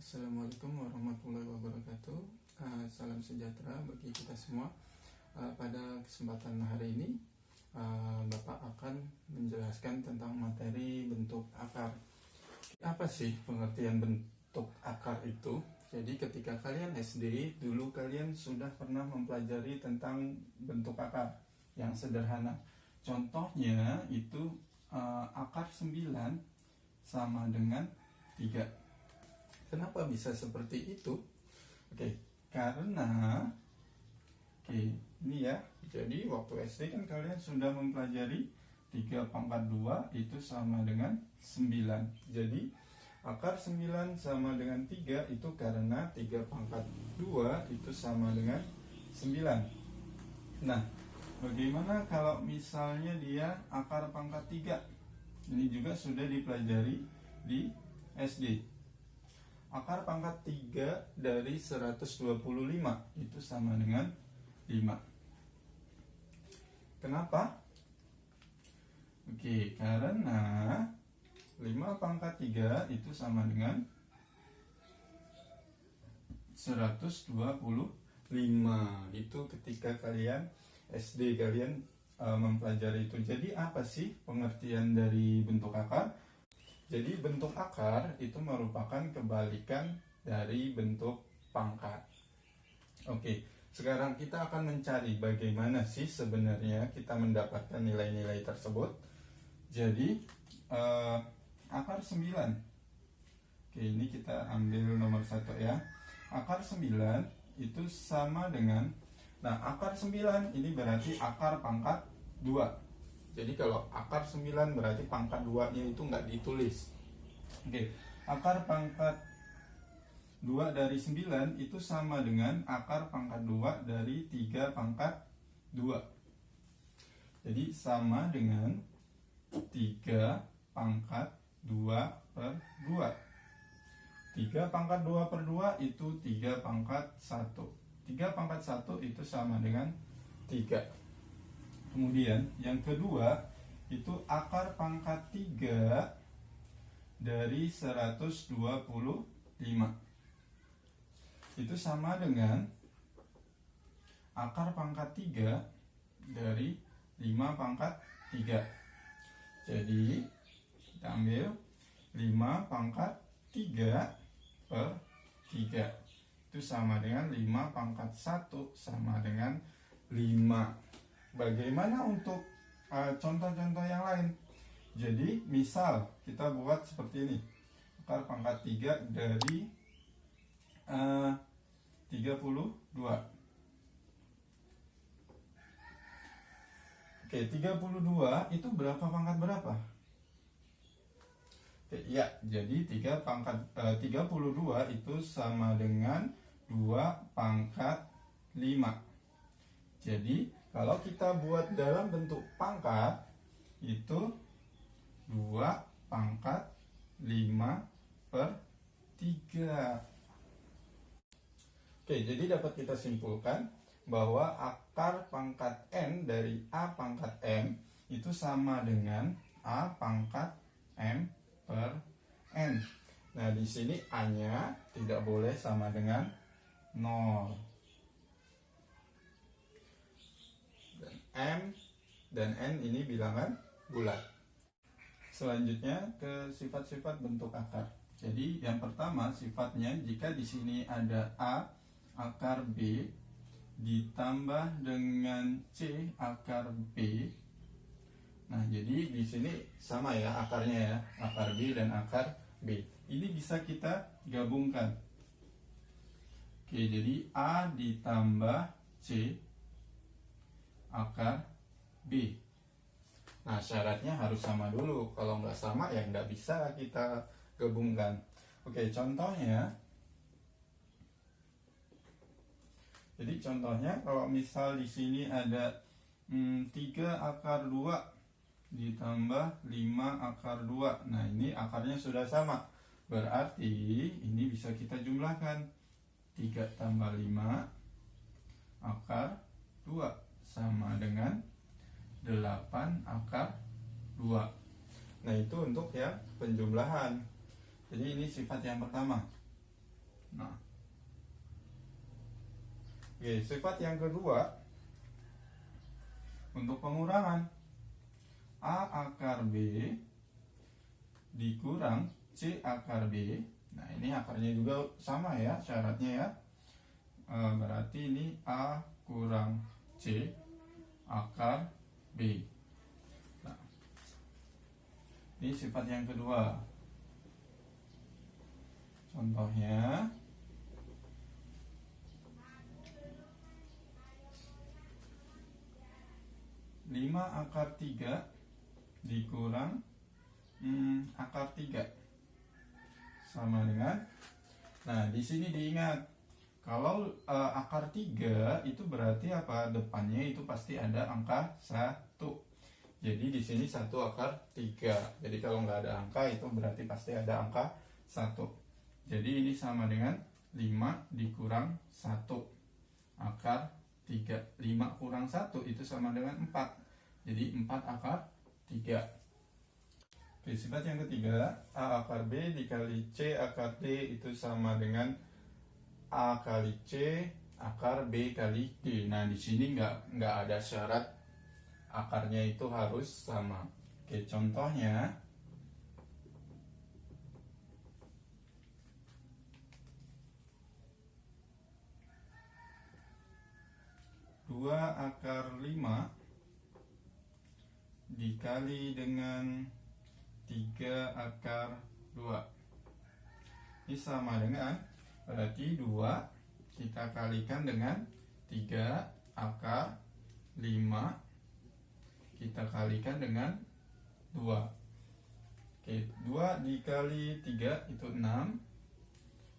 Assalamualaikum warahmatullahi wabarakatuh. Salam sejahtera bagi kita semua. Pada kesempatan hari ini Bapak akan menjelaskan tentang materi bentuk akar. Apa sih pengertian bentuk akar itu? Jadi ketika kalian SD, dulu kalian sudah pernah mempelajari tentang bentuk akar yang sederhana. Contohnya itu akar 9 sama dengan 3. Kenapa bisa seperti itu? Karena ini ya. Jadi waktu SD kan kalian sudah mempelajari 3 pangkat 2 itu sama dengan 9. Jadi akar 9 sama dengan 3 itu karena 3 pangkat 2 itu sama dengan 9. Nah, bagaimana kalau misalnya dia akar pangkat 3? Ini juga sudah dipelajari di SD. Akar pangkat 3 dari 125 itu sama dengan 5. Kenapa? Karena 5 pangkat 3 itu sama dengan 125. Itu ketika kalian SD kalian mempelajari itu. Jadi apa sih pengertian dari bentuk akar? Jadi bentuk akar itu merupakan kebalikan dari bentuk pangkat. Sekarang kita akan mencari bagaimana sih sebenarnya kita mendapatkan nilai-nilai tersebut. Jadi akar 9. Ini kita ambil nomor 1 ya. Akar 9 itu sama dengan, akar 9 ini berarti akar pangkat 2. Jadi kalau akar 9 berarti pangkat 2 nya itu nggak ditulis. Akar pangkat 2 dari 9 itu sama dengan akar pangkat 2 dari 3 pangkat 2. Jadi sama dengan 3 pangkat 2 per 2. 3 pangkat 2 per 2 itu 3 pangkat 1. 3 pangkat 1 itu sama dengan 3. Kemudian yang kedua itu akar pangkat 3 dari 125. Itu sama dengan akar pangkat 3 dari 5 pangkat 3. Jadi kita ambil 5 pangkat 3 per 3. Itu sama dengan 5 pangkat 1 sama dengan 5. Bagaimana untuk contoh-contoh yang lain? Jadi misal kita buat seperti ini. Akar pangkat 3 dari 32. 32 itu berapa pangkat berapa? Jadi 32 itu sama dengan 2 pangkat 5. Jadi kalau kita buat dalam bentuk pangkat itu 2 pangkat 5 per 3. Jadi dapat kita simpulkan bahwa akar pangkat N dari A pangkat M itu sama dengan A pangkat M per N. Nah, di sini A-nya tidak boleh sama dengan 0. M dan N ini bilangan bulat. Selanjutnya ke sifat-sifat bentuk akar. Jadi yang pertama sifatnya, jika di sini ada A akar B ditambah dengan C akar B. Nah, jadi di sini sama ya akarnya ya, akar B dan akar B. Ini bisa kita gabungkan. Jadi A ditambah C akar B. Nah, syaratnya harus sama dulu. Kalau nggak sama ya nggak bisa kita gabungkan. Contohnya. Jadi contohnya kalau misal di sini ada 3 akar 2 ditambah 5 akar 2. Nah, ini akarnya sudah sama. Berarti ini bisa kita jumlahkan. 3 tambah 5 akar 2 sama dengan 8 akar 2. Nah, itu untuk yang penjumlahan. Jadi ini sifat yang pertama. Nah, oke, sifat yang kedua untuk pengurangan, A akar B dikurang C akar B. Nah, ini akarnya juga sama ya syaratnya ya. Berarti ini A kurang C akar B. Nah, ini sifat yang kedua. Contohnya, lima akar 3 dikurang akar 3 sama dengan, nah di sini diingat kalau akar 3 itu berarti apa, depannya itu pasti ada angka 1. Jadi di sini 1 akar 3. Jadi kalau nggak ada angka itu berarti pasti ada angka 1. Jadi ini sama dengan 5 dikurang 1 akar 3. 5 kurang 1 itu sama dengan 4. Jadi 4 akar 3. Oke, sifat yang ketiga, A akar B dikali C akar D itu sama dengan A kali C akar B kali D. Nah, di sini nggak ada syarat akarnya itu harus sama. Oke, contohnya, dua akar 5 dikali dengan 3 akar 2. Ini sama dengan, berarti 2 kita kalikan dengan 3 akar 5 kita kalikan dengan 2. Oke, 2 dikali 3 itu 6.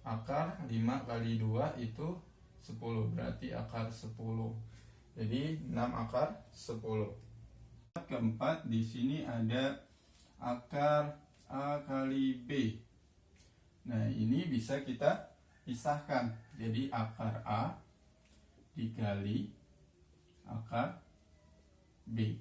Akar 5 kali 2 itu 10, berarti akar 10. Jadi 6 akar 10. Keempat, di sini ada akar A kali B. Nah, ini bisa kita pisahkan. Jadi akar A dikali akar B.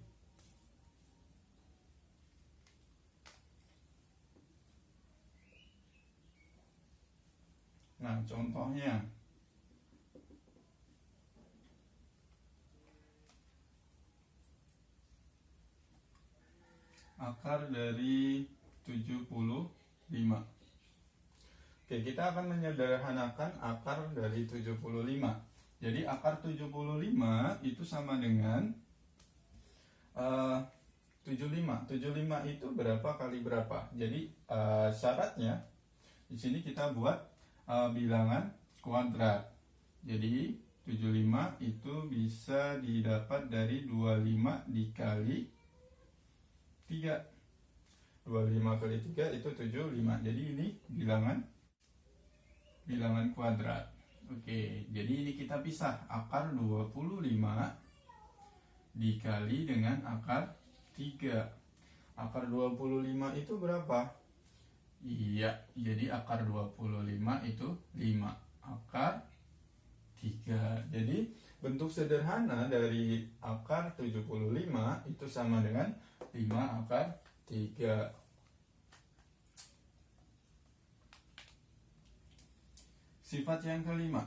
Nah, contohnya, akar dari 75. Oke, kita akan menyederhanakan akar dari 75. Jadi akar 75 itu sama dengan 75. 75 itu berapa kali berapa? Jadi syaratnya di sini kita buat bilangan kuadrat. Jadi 75 itu bisa didapat dari 25 dikali 3. 25 kali 3 itu 75. Jadi ini bilangan kuadrat. Oke, jadi ini kita pisah. Akar 25 dikali dengan akar 3. Akar 25 itu berapa? Iya, jadi akar 25 itu 5 akar 3. Jadi bentuk sederhana dari akar 75 itu sama dengan 5 akar 3. Sifat yang kelima.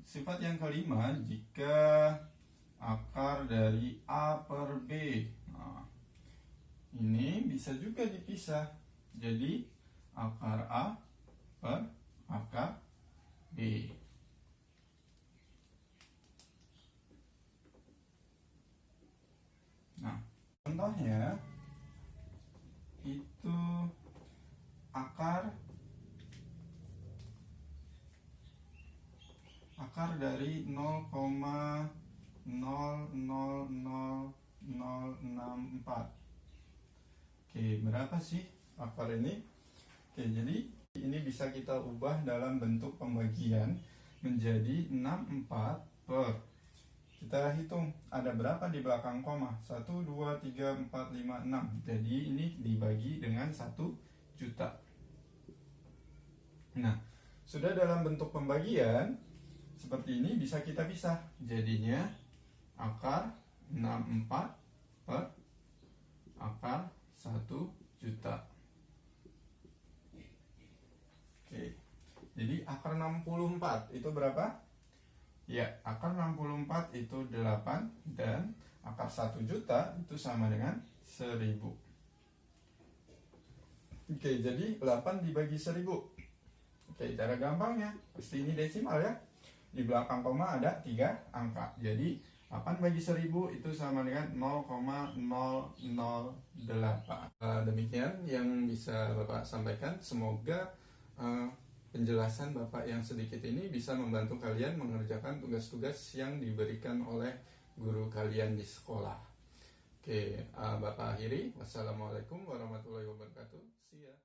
Sifat yang kelima, jika akar dari A per B. Nah, ini bisa juga dipisah. Jadi akar A per akar B. Nah, contohnya itu akar dari 0,000064. Oke, berapa sih akar ini? Oke, jadi ini bisa kita ubah dalam bentuk pembagian menjadi 64 per, kita hitung ada berapa di belakang koma, 1, 2, 3, 4, 5, 6. Jadi ini dibagi dengan 1 juta. Nah, sudah dalam bentuk pembagian seperti ini bisa kita pisah. Jadinya akar 64 per akar 1 juta. Oke, Jadi akar 64 itu berapa? Ya, akar 64 itu 8, dan akar 1 juta itu sama dengan 1000. Oke, jadi 8 dibagi 1000. Oke, cara gampangnya, pasti ini desimal ya. Di belakang koma ada 3 angka. Jadi 8 bagi 1000 itu sama dengan 0,008. Demikian yang bisa Bapak sampaikan. Semoga penjelasan Bapak yang sedikit ini bisa membantu kalian mengerjakan tugas-tugas yang diberikan oleh guru kalian di sekolah. Oke, Bapak akhiri. Wassalamualaikum warahmatullahi wabarakatuh. See ya.